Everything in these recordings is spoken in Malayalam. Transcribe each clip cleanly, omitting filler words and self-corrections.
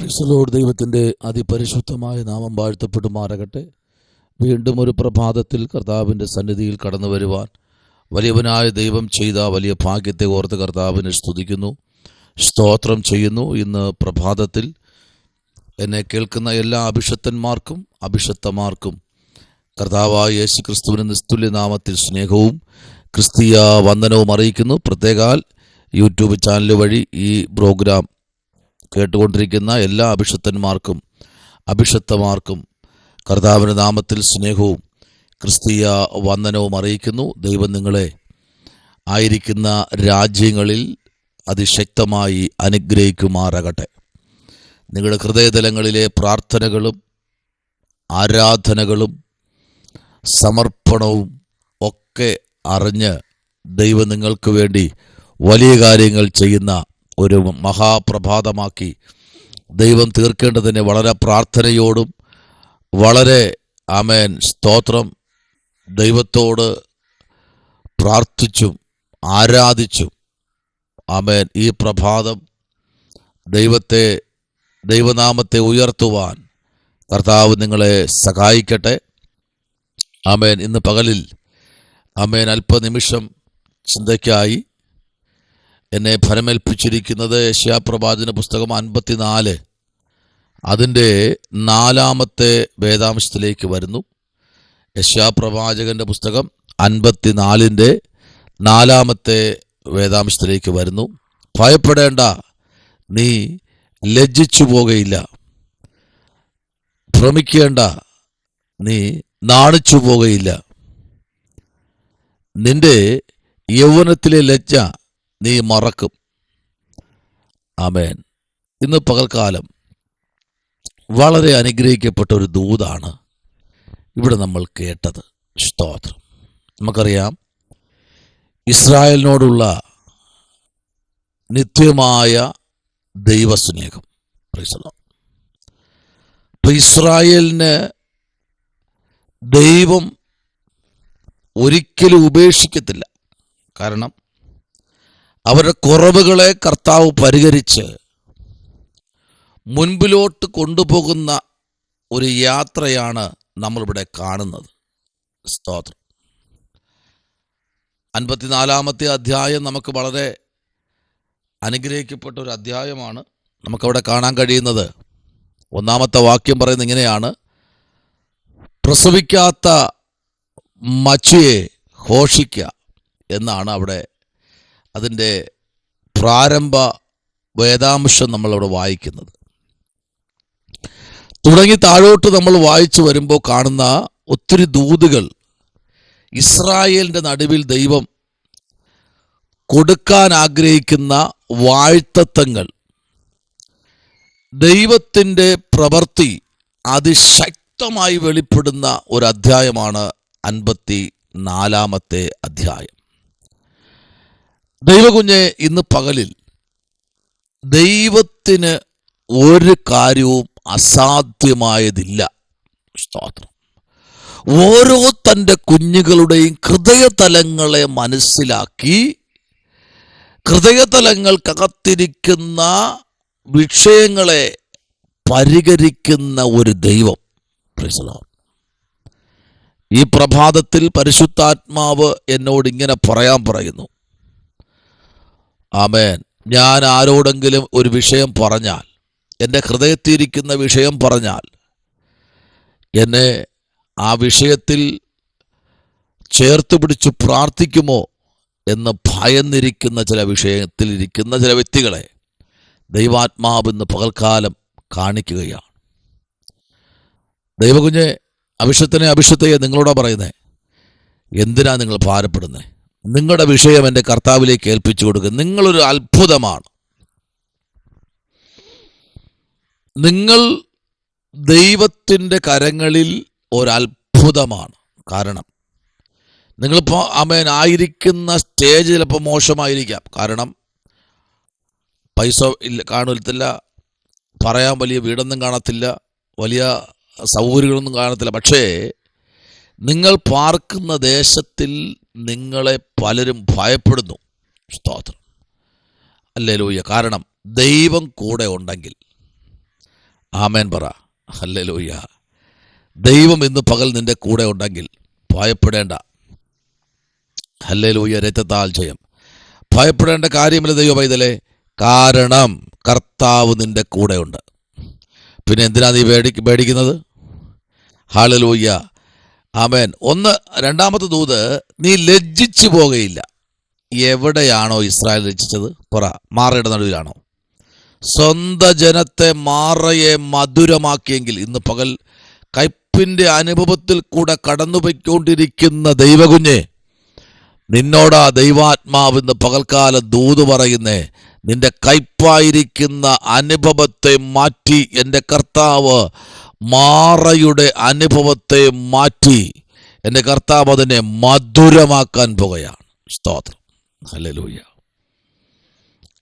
Praise Lord. ദൈവത്തിൻ്റെ അതിപരിശുദ്ധമായ നാമം വാഴ്ത്തപ്പെടുമാറാകട്ടെ. വീണ്ടും ഒരു പ്രഭാതത്തിൽ കർത്താവിൻ്റെ സന്നിധിയിൽ കടന്നു വരുവാൻ വലിയവനായ ദൈവം ചെയ്ത വലിയ ഭാഗ്യത്തെ ഓർത്ത് കർത്താവിനെ സ്തുതിക്കുന്നു, സ്തോത്രം ചെയ്യുന്നു. ഇന്ന് പ്രഭാതത്തിൽ എന്നെ കേൾക്കുന്ന എല്ലാ അഭിഷക്തന്മാർക്കും അഭിഷക്തമാർക്കും കർത്താവായ യേശു ക്രിസ്തുവിൻ്റെ നിസ്തുല്യ നാമത്തിൽ സ്നേഹവും ക്രിസ്തീയ വന്ദനവും അറിയിക്കുന്നു. പ്രത്യേകാൽ യൂട്യൂബ് ചാനൽ വഴി ഈ പ്രോഗ്രാം കേട്ടുകൊണ്ടിരിക്കുന്ന എല്ലാ അഭിഷക്തന്മാർക്കും അഭിഷക്തമാർക്കും കർത്താവിൻ്റെ നാമത്തിൽ സ്നേഹവും ക്രിസ്തീയ വന്ദനവും അറിയിക്കുന്നു. ദൈവം നിങ്ങളെ ആയിരിക്കുന്ന രാജ്യങ്ങളിൽ അതിശക്തമായി അനുഗ്രഹിക്കുമാറാകട്ടെ. നിങ്ങളുടെ ഹൃദയതലങ്ങളിലെ പ്രാർത്ഥനകളും ആരാധനകളും സമർപ്പണവും ഒക്കെ അറിഞ്ഞ് ദൈവം നിങ്ങൾക്ക് വേണ്ടി വലിയ കാര്യങ്ങൾ ചെയ്യുന്ന ഒരു മഹാപ്രഭാതമാക്കി ദൈവം തീർക്കേണ്ടതിനെ വളരെ പ്രാർത്ഥനയോടും വളരെ ആമേൻ സ്തോത്രം ദൈവത്തോട് പ്രാർത്ഥിച്ചും ആരാധിച്ചും ആമേൻ ഈ പ്രഭാതം ദൈവനാമത്തെ ഉയർത്തുവാൻ കർത്താവ് നിങ്ങളെ സഹായിക്കട്ടെ. ആമേൻ. ഇന്ന് പകലിൽ ആമേൻ അല്പനിമിഷം ചിന്തയ്ക്കായി എന്നെ ഫലമേൽപ്പിച്ചിരിക്കുന്നത് യെശയ്യാപ്രവാചന പുസ്തകം 54 അതിൻ്റെ 4-ാമത്തെ വേദാംശത്തിലേക്ക് വരുന്നു. യെശയ്യാപ്രവാചകന്റെ പുസ്തകം 54-ന്റെ 4-ാമത്തെ വേദാംശത്തിലേക്ക് വരുന്നു. ഭയപ്പെടേണ്ട, നീ ലജ്ജിച്ചു പോകുകയില്ല. ഭ്രമിക്കേണ്ട, നീ നാണിച്ചു പോകുകയില്ല. നിന്റെ യൗവനത്തിലെ ലജ്ജ നീ മറക്കും. ആമേൻ. ഇന്ന് പകൽക്കാലം വളരെ അനുഗ്രഹിക്കപ്പെട്ട ഒരു ദൂതാണ് ഇവിടെ നമ്മൾ കേട്ടത്. സ്തോത്രം. നമുക്കറിയാം ഇസ്രായേലിനോടുള്ള നിത്യമായ ദൈവസ്നേഹം. ഇസ്രായേലിന് ദൈവം ഒരിക്കലും ഉപേക്ഷിക്കത്തില്ല. കാരണം അവരുടെ കുറവുകളെ കർത്താവ് പരിഹരിച്ച് മുൻപിലോട്ട് കൊണ്ടുപോകുന്ന ഒരു യാത്രയാണ് നമ്മളിവിടെ കാണുന്നത്. സ്തോത്രം. 54-ാമത്തെ അധ്യായം നമുക്ക് വളരെ അനുഗ്രഹിക്കപ്പെട്ട ഒരു അധ്യായമാണ്. നമുക്കവിടെ കാണാൻ കഴിയുന്നത് 1-ാമത്തെ വാക്യം പറയുന്നത് ഇങ്ങനെയാണ്: പ്രസവിക്കാത്ത മച്ചിയെ ഘോഷിക്കുക എന്നാണ് അവിടെ അതിൻ്റെ പ്രാരംഭ വേദാംശം നമ്മളവിടെ വായിക്കുന്നത്. തുടങ്ങി താഴോട്ട് നമ്മൾ വായിച്ചു വരുമ്പോൾ കാണുന്ന ഒത്തിരി ദൂതുകൾ, ഇസ്രായേലിൻ്റെ നടുവിൽ ദൈവം കൊടുക്കാൻ ആഗ്രഹിക്കുന്ന വാഴ്ത്തത്വങ്ങൾ, ദൈവത്തിൻ്റെ പ്രവൃത്തി അതിശക്തമായി വെളിപ്പെടുന്ന ഒരു അധ്യായമാണ് 54-ാമത്തെ അധ്യായം. ദൈവകുഞ്ഞെ, ഇന്ന് പകലിൽ ദൈവത്തിന് ഒരു കാര്യവും അസാധ്യമായതില്ല. സ്തോത്രം. ഓരോ തൻ്റെ കുഞ്ഞുങ്ങളുടെയും ഹൃദയതലങ്ങളെ മനസ്സിലാക്കി ഹൃദയതലങ്ങൾക്കകത്തിരിക്കുന്ന വിഷയങ്ങളെ പരിഹരിക്കുന്ന ഒരു ദൈവം. ഈ പ്രഭാതത്തിൽ പരിശുദ്ധാത്മാവ് എന്നോട് ഇങ്ങനെ പറയുന്നു. ആമേൻ. ഞാൻ ആരോടെങ്കിലും ഒരു വിഷയം പറഞ്ഞാൽ, എൻ്റെ ഹൃദയത്തിരിക്കുന്ന വിഷയം പറഞ്ഞാൽ, എന്നെ ആ വിഷയത്തിൽ ചേർത്ത് പിടിച്ച് പ്രാർത്ഥിക്കുമോ എന്ന് ഭയന്നിരിക്കുന്ന ചില വിഷയത്തിലിരിക്കുന്ന ചില വ്യക്തികളെ ദൈവാത്മാവ് ഇന്ന് പകൽക്കാലം കാണിക്കുകയാണ്. ദൈവകുഞ്ഞെ, അഭിഷക്തയെ നിങ്ങളോടാ പറയുന്നേ, എന്തിനാ നിങ്ങൾ ഭാരപ്പെടുന്നത്? നിങ്ങളുടെ വിഷയം എൻ്റെ കർത്താവിലേക്ക് ഏൽപ്പിച്ചു കൊടുക്കുക. നിങ്ങളൊരു അത്ഭുതമാണ്. നിങ്ങൾ ദൈവത്തിൻ്റെ കരങ്ങളിൽ ഒരത്ഭുതമാണ്. കാരണം നിങ്ങളിപ്പോൾ ആയിരിക്കുന്ന സ്റ്റേജ് ചിലപ്പോൾ മോശമായിരിക്കാം. കാരണം പൈസ കാണത്തില്ല, പറയാൻ വലിയ വീടൊന്നും കാണത്തില്ല, വലിയ സൗകര്യങ്ങളൊന്നും കാണത്തില്ല. പക്ഷേ നിങ്ങൾ പാർക്കുന്ന ദേശത്തിൽ നിങ്ങളെ പലരും ഭയപ്പെടുന്നു. സ്തോത്രം. ഹല്ലേലൂയ. കാരണം ദൈവം കൂടെ ഉണ്ടെങ്കിൽ ആമേൻ പറ. ഹല്ലേലൂയ. ദൈവം ഇന്ന് പകൽ നിന്റെ കൂടെ ഉണ്ടെങ്കിൽ ഭയപ്പെടേണ്ട. ഹല്ലേലൂയ. രക്തത്താൽ ജയം. ഭയപ്പെടേണ്ട കാര്യമില്ല ദൈവ പൈതലേ, കാരണം കർത്താവ് നിന്റെ കൂടെ ഉണ്ട്. പിന്നെ എന്തിനാ നീ പേടിക്കുന്നത്? ഹല്ലേലൂയ. ആമേൻ. രണ്ടാമത്തെ ദൂത്, നീ ലജ്ജിച്ചു പോകുകയില്ല. എവിടെയാണോ ഇസ്രായേൽ ലജ്ജിച്ചത്? പറ. മാറയുടെ നടുവിലാണോ? സ്വന്തം ജനത്തെ മാറയെ മധുരമാക്കിയെങ്കിൽ ഇന്ന് പകൽ കയ്പിന്റെ അനുഭവത്തിൽ കൂടെ കടന്നുപോയിക്കൊണ്ടിരിക്കുന്ന ദൈവകുഞ്ഞെ, നിന്നോടാ ദൈവാത്മാവ് ഇന്ന് പകൽക്കാല ദൂത് പറയുന്നേ. നിന്റെ കയ്പായിരിക്കുന്ന അനുഭവത്തെ മാറ്റി എൻ്റെ കർത്താവ് മാറയുടെ അനുഭവത്തെ മാറ്റി എൻ്റെ കർത്താവ് അതിനെ മധുരമാക്കാൻ പോകുകയാണ്. സ്തോത്രം. ഹല്ലേലൂയ.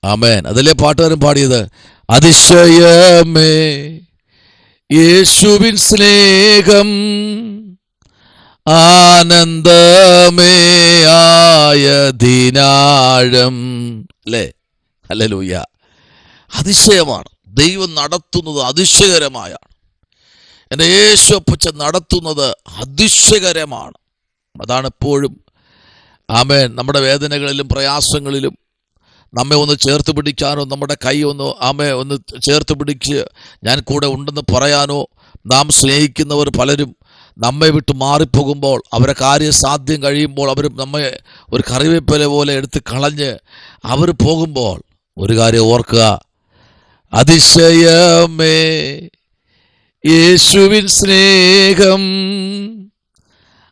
ആമേൻ. അതല്ലേ പാട്ടുകാരൻ പാടിയത്? അതിശയമേ യേശുവിൻ സ്നേഹം, ആനന്ദമേ ആയതിനാഴം. അല്ലേ? ഹല്ലേലൂയ. അതിശയമാണ്. ദൈവം നടത്തുന്നത് അതിശയകരമായാണ്. എൻ്റെ യേശു അപ്പച്ചൻ നടത്തുന്നത് അതിശയകരമാണ്. അതാണ് എപ്പോഴും ആമേൻ നമ്മുടെ വേദനകളിലും പ്രയാസങ്ങളിലും നമ്മെ ഒന്ന് ചേർത്ത് പിടിക്കാനോ, നമ്മുടെ കൈ ഒന്ന് ചേർത്ത് പിടിച്ച് ഞാൻ കൂടെ ഉണ്ടെന്ന് പറയാനോ, നാം സ്നേഹിക്കുന്നവർ പലരും നമ്മെ വിട്ട് മാറിപ്പോകുമ്പോൾ, അവരെ കാര്യസാധ്യം കഴിയുമ്പോൾ, അവർ നമ്മെ ഒരു കറിവേപ്പില പോലെ എടുത്ത് കളഞ്ഞ് അവർ പോകുമ്പോൾ ഒരു കാര്യം ഓർക്കുക, അതിശയമേ യേശുവിൻ സ്നേഹം,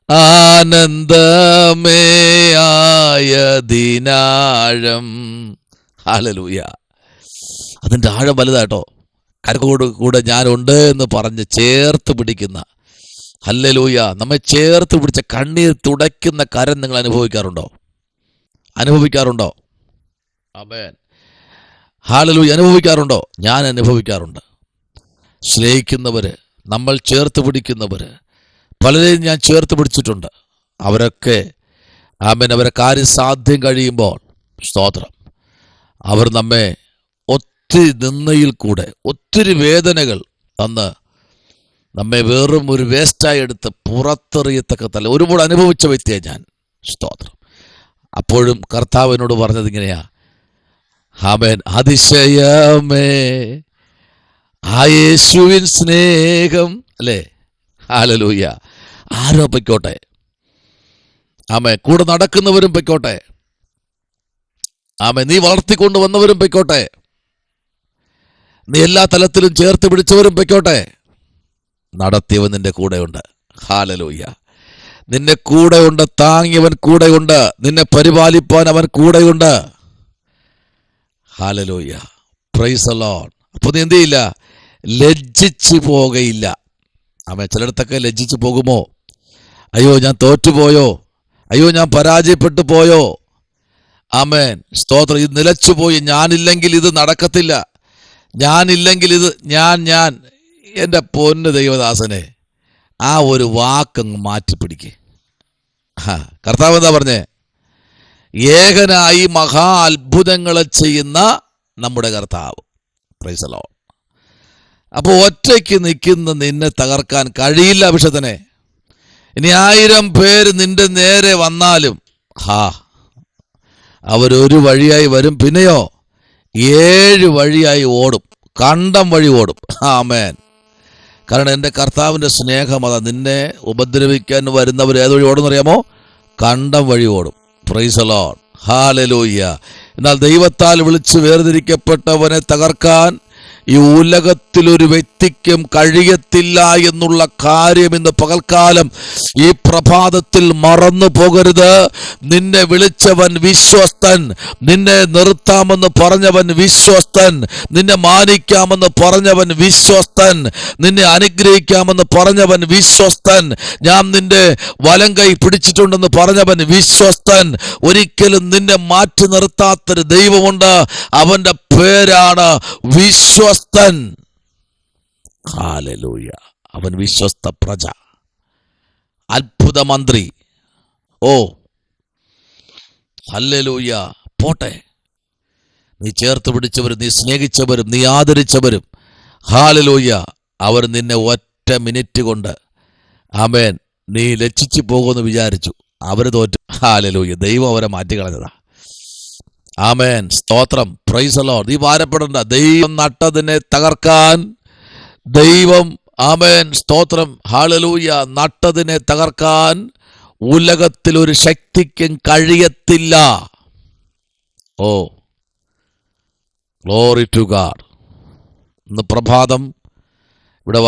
ആനന്ദമേ ആയതിനാഴം. ഹല്ലേലൂയ. അതിൻ്റെ ആഴം വലുതാട്ടോ. കരക്കോട് കൂടെ ഞാനുണ്ട് എന്ന് പറഞ്ഞ് ചേർത്ത് പിടിക്കുന്ന, ഹല്ലേലൂയ, നമ്മെ ചേർത്ത് പിടിച്ച കണ്ണീർ തുടയ്ക്കുന്ന കരം നിങ്ങൾ അനുഭവിക്കാറുണ്ടോ? ആമേൻ. ഹല്ലേലൂയ. അനുഭവിക്കാറുണ്ടോ? ഞാൻ അനുഭവിക്കാറുണ്ട്. സ്നേഹിക്കുന്നവര്, നമ്മൾ ചേർത്ത് പിടിക്കുന്നവര്, പലരെയും ഞാൻ ചേർത്ത് പിടിച്ചിട്ടുണ്ട്. അവരൊക്കെ ആമേൻ അവരെ കാര്യസാധ്യം കഴിയുമ്പോൾ, സ്തോത്രം, അവർ നമ്മെ ഒത്തിരി നിന്ദയിൽ കൂടെ ഒത്തിരി വേദനകൾ തന്ന് നമ്മെ വെറും ഒരു വേസ്റ്റായി എടുത്ത് പുറത്തെറിയത്തക്ക തല ഒരുപാട് അനുഭവിച്ച വ്യക്തിയാണ് ഞാൻ. സ്തോത്രം. അപ്പോഴും കർത്താവിനോട് പറഞ്ഞത് ഇങ്ങനെയാ, ആമേൻ, അതിശയമേ ആ യേശുവിൻ സ്നേഹം. അല്ലേ? ഹല്ലേലൂയ. ആരോ പൊയ്ക്കോട്ടെ, ആമേ, കൂടെ നടക്കുന്നവരും പൊയ്ക്കോട്ടെ, ആമേ, നീ വളർത്തിക്കൊണ്ട് വന്നവരും പൊയ്ക്കോട്ടെ, നീ എല്ലാ തലത്തിലും ചേർത്ത് പിടിച്ചവരും പൊയ്ക്കോട്ടെ, നടത്തിയവൻ നിന്റെ കൂടെയുണ്ട്. ഹല്ലേലൂയ. നിന്നെ കൂടെയുണ്ട്, താങ്ങിയവൻ കൂടെയുണ്ട്, നിന്നെ പരിപാലിപ്പാൻ അവൻ കൂടെയുണ്ട്. ഹല്ലേലൂയ. Price the Lord. അപ്പോൾ നീ എന്ത് ചെയ്യില്ല? ലജ്ജിച്ചു പോകുകയില്ല. ആമേൻ. ചിലയിടത്തൊക്കെ ലജ്ജിച്ചു പോകുമോ? അയ്യോ ഞാൻ തോറ്റുപോയോ, അയ്യോ ഞാൻ പരാജയപ്പെട്ടു പോയോ, ആമേൻ, സ്തോത്രം, ഇത് നിലച്ചുപോയി, ഞാനില്ലെങ്കിൽ ഇത് നടക്കത്തില്ല, ഞാനില്ലെങ്കിൽ ഇത് ഞാൻ എൻ്റെ പൊന്ന് ദൈവദാസനെ, ആ ഒരു വാക്കങ്ങ് മാറ്റിപ്പിടിക്ക്. കർത്താവ് എന്താ പറഞ്ഞേ? ഏകനായി മഹാ അത്ഭുതങ്ങളെ ചെയ്യുന്ന നമ്മുടെ കർത്താവ്. Price the Lord. അപ്പോൾ ഒറ്റയ്ക്ക് നിൽക്കുന്ന നിന്നെ തകർക്കാൻ കഴിയില്ല അഭിഷേകനെ. ഇനി 1000 പേര് നിന്റെ നേരെ വന്നാലും അവരൊരു വഴിയായി വരും, പിന്നെയോ 7 വഴിയായി ഓടും, കണ്ടം വഴി ഓടും. ആമേൻ. കാരണം എൻ്റെ കർത്താവിൻ്റെ സ്നേഹം അതാ. നിന്നെ ഉപദ്രവിക്കാൻ വരുന്നവർ ഏത് വഴി ഓടുന്നറിയാമോ? കണ്ടം വഴി ഓടും. Price the Lord. ഹല്ലേലൂയ. എന്നാൽ ദൈവത്താൽ വിളിച്ച് വേർതിരിക്കപ്പെട്ടവനെ തകർക്കാൻ ഈ ഉലകത്തിലൊരു വ്യക്തിക്കും കഴിയത്തില്ല എന്നുള്ള കാര്യം ഇന്ന് പകൽക്കാലം ഈ പ്രഭാതത്തിൽ മറന്നു പോകരുത്. നിന്നെ വിളിച്ചവൻ വിശ്വസ്തൻ, നിന്നെ നിർത്താമെന്ന് പറഞ്ഞവൻ വിശ്വസ്തൻ, നിന്നെ മാനിക്കാമെന്ന് പറഞ്ഞവൻ വിശ്വസ്തൻ, നിന്നെ അനുഗ്രഹിക്കാമെന്ന് പറഞ്ഞവൻ വിശ്വസ്തൻ, ഞാൻ നിന്റെ വലം കൈ പിടിച്ചിട്ടുണ്ടെന്ന് പറഞ്ഞവൻ വിശ്വസ്തൻ. ഒരിക്കലും നിന്നെ മാറ്റി നിർത്താത്തൊരു ദൈവമുണ്ട്. അവന്റെ പേരാണ് വിശ്വസ്തൻ. ഹല്ലേലൂയ. അവൻ വിശ്വസ്ത പ്രജ, അത്ഭുത മന്ത്രി. ഓ ഹല്ലേലൂയ. പോട്ടെ, നീ ചേർത്ത് പിടിച്ചവരും, നീ സ്നേഹിച്ചവരും, നീ ആദരിച്ചവരും, ഹല്ലേലൂയ, അവർ നിന്നെ ഒറ്റ മിനിറ്റ് കൊണ്ട് ആമേൻ നീ ലജ്ജിച്ചു പോകുമെന്ന് വിചാരിച്ചു. അവർ തോറ്റു. ഹല്ലേലൂയ. ദൈവം അവരെ മാറ്റിക്കളഞ്ഞതാ. ആമേൻ. സ്തോത്രം. Price the Lord. നീ ഭാരപ്പെടണ്ട. ദൈവം നട്ടതിനെ തകർക്കാൻ ദൈവം ആമേൻ സ്തോത്രം ഹല്ലേലൂയ നട്ടതിനെ തകർക്കാൻ ഉലകത്തിൽ ഒരു ശക്തിക്കും കഴിയത്തില്ല. Oh glory to God. ഇന്ന് പ്രഭാതം ഇവിടെ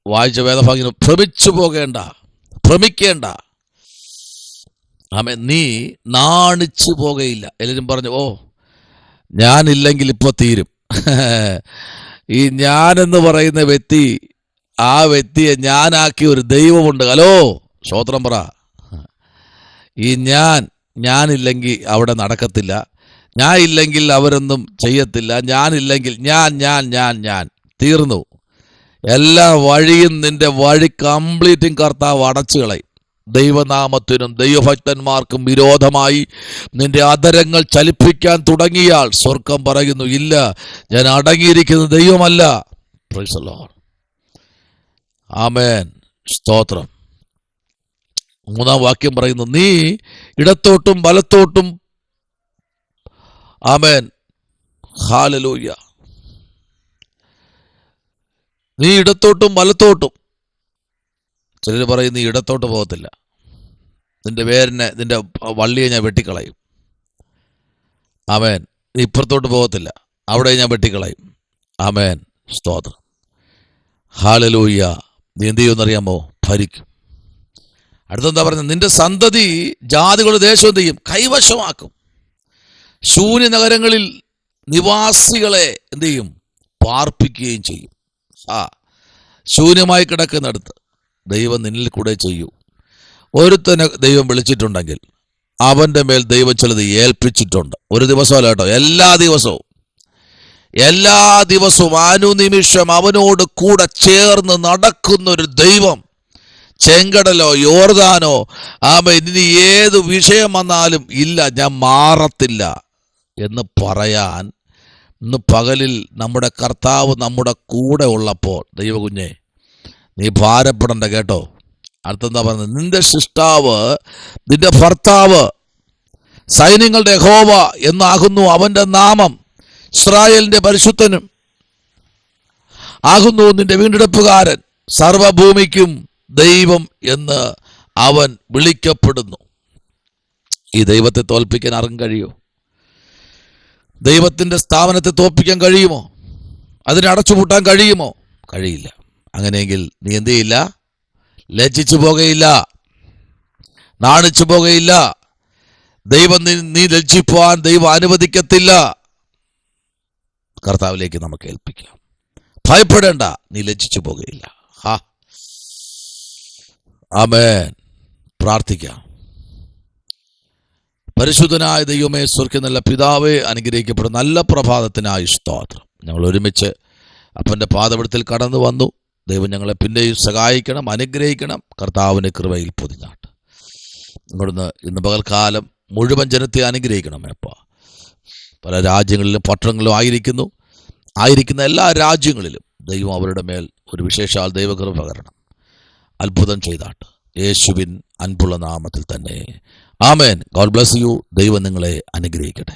വായിച്ച വേദഭാഗ്യം ഭ്രമിക്കേണ്ട. ആമേൻ. നീ നാണിച്ചു പോകയില്ല. എല്ലാവരും പറഞ്ഞു, ഓ ഞാനില്ലെങ്കിൽ ഇപ്പോൾ തീരും. ഈ ഞാനെന്ന് പറയുന്ന വ്യക്തി, ആ വ്യക്തിയെ ഞാനാക്കിയ ഒരു ദൈവമുണ്ട്. ഹലോ സ്തോത്രം പറ. ഈ ഞാനില്ലെങ്കിൽ അവിടെ നടക്കത്തില്ല. ഞാൻ ഇല്ലെങ്കിൽ അവരൊന്നും ചെയ്യത്തില്ല. ഞാനില്ലെങ്കിൽ ഞാൻ തീർന്നു. എല്ലാ വഴിയും നിന്റെ വഴി കംപ്ലീറ്റും കർത്താവ് അടച്ചു കളയും. ദൈവനാമത്തിനും ദൈവഭക്തന്മാർക്കും വിരോധമായി നിന്റെ അധരങ്ങൾ ചലിപ്പിക്കാൻ തുടങ്ങിയാൽ സ്വർഗം പറയുന്നു, ഇല്ല, ഞാൻ അടങ്ങിയിരിക്കുന്ന ദൈവമല്ല. Praise the lord. ആമേൻ. സ്തോത്രം. 3-ാം വാക്യം പറയുന്നു, നീ ഇടത്തോട്ടും വലത്തോട്ടും ആമേൻ ഹല്ലേലൂയ നീ ഇടത്തോട്ടും വലത്തോട്ടും. ചിലർ പറയും നീ ഇടത്തോട്ട് പോകത്തില്ല, നിന്റെ നിന്റെ വള്ളിയെ ഞാൻ വെട്ടിക്കളയും. ആമേൻ. നീ ഇപ്പുറത്തോട്ട് പോകത്തില്ല, അവിടെ ഞാൻ വെട്ടിക്കളയും. ആമേൻ. സ്തോത്രം. ഹല്ലേലൂയ. നീ എന്ത് ചെയ്യുമെന്നറിയാമോ? ഭരിക്കും. അടുത്തെന്താ പറയുന്നത്? നിന്റെ സന്തതി ജാതികളുടെ ദേശം എന്ത് ചെയ്യും? കൈവശമാക്കും. ശൂന്യ നഗരങ്ങളിൽ നിവാസികളെ എന്ത് ചെയ്യും? പാർപ്പിക്കുകയും ചെയ്യും. ശൂന്യമായി കിടക്കുന്നിടത്ത് ദൈവം നിന്നിൽ കൂടെ ചെയ്യൂ. ഒരുത്തനെ ദൈവം വിളിച്ചിട്ടുണ്ടെങ്കിൽ അവൻ്റെ മേൽ ദൈവം ചിലത് ഏൽപ്പിച്ചിട്ടുണ്ട്. ഒരു ദിവസമല്ല കേട്ടോ, എല്ലാ ദിവസവും അനുനിമിഷം അവനോട് കൂടെ ചേർന്ന് നടക്കുന്നൊരു ദൈവം. ചെങ്കടലോ യോർദാനോ ഇനി ഏത് വിഷയം വന്നാലും ഇല്ല, ഞാൻ മാറത്തില്ല എന്ന് പറയാൻ ഇന്ന് പകലിൽ നമ്മുടെ കർത്താവ് നമ്മുടെ കൂടെ ഉള്ളപ്പോൾ ദൈവകുഞ്ഞെ നീ ഭാരപ്പെടണ്ട കേട്ടോ. അടുത്തെന്താ പറയുന്നത്? നിന്റെ സൃഷ്ടാവ്, നിന്റെ ഭർത്താവ്, സൈന്യങ്ങളുടെ യഹോവ എന്നാകുന്നു അവന്റെ നാമം. ഇസ്രായേലിന്റെ പരിശുദ്ധനും ആകുന്നു നിന്റെ വീണ്ടെടുപ്പുകാരൻ. സർവഭൂമിക്കും ദൈവം എന്ന് അവൻ വിളിക്കപ്പെടുന്നു. ഈ ദൈവത്തെ തോൽപ്പിക്കാൻ ആർക്കും കഴിയുമോ? ദൈവത്തിന്റെ സ്ഥാപനത്തെ തോൽപ്പിക്കാൻ കഴിയുമോ? അതിനെ അടച്ചുപൂട്ടാൻ കഴിയുമോ? കഴിയില്ല. അങ്ങനെയെങ്കിൽ നീ എന്ത് ചെയ്യില്ല? ലജ്ജിച്ചു പോകയില്ല, നാണിച്ചു പോകയില്ല. ദൈവം നീ ലജ്ജിപ്പാൻ ദൈവം അനുവദിക്കത്തില്ല. കർത്താവിലേക്ക് നമുക്ക് ഏൽപ്പിക്കാം. ഭയപ്പെടേണ്ട, നീ ലജ്ജിച്ചു പോകയില്ല. ആമേൻ. പ്രാർത്ഥിക്കാം. പരിശുദ്ധനായ ദൈവമേ, സ്വർഗ്ഗത്തിൽ നല്ല പിതാവേ, അനുഗ്രഹിക്കപ്പെടുന്ന നല്ല പ്രഭാതത്തിനായി സ്തോത്രം. ഞങ്ങൾ ഒരുമിച്ച് അപ്പൻ്റെ പാദപീഠത്തിൽ കടന്നു വന്നു. ദൈവം ഞങ്ങളെ പിന്നെയും സഹായിക്കണം, അനുഗ്രഹിക്കണം. കർത്താവിൻ്റെ കൃപയിൽ പൊതിഞ്ഞാട്ട് ഇവിടുന്ന് ഇന്ന് പകൽക്കാലം മുഴുവൻ ജനത്തെ അനുഗ്രഹിക്കണം. അപ്പോൾ പല രാജ്യങ്ങളിലും പട്ടണങ്ങളിലും ആയിരിക്കുന്ന എല്ലാ രാജ്യങ്ങളിലും ദൈവം അവരുടെ മേൽ ഒരു വിശേഷാൽ ദൈവകൃപ പകരണം. അത്ഭുതം ചെയ്താട്ട് യേശുവിൻ അൻപുള്ള നാമത്തിൽ തന്നെ. ആമേൻ. God bless you. ദൈവം നിങ്ങളെ അനുഗ്രഹിക്കട്ടെ.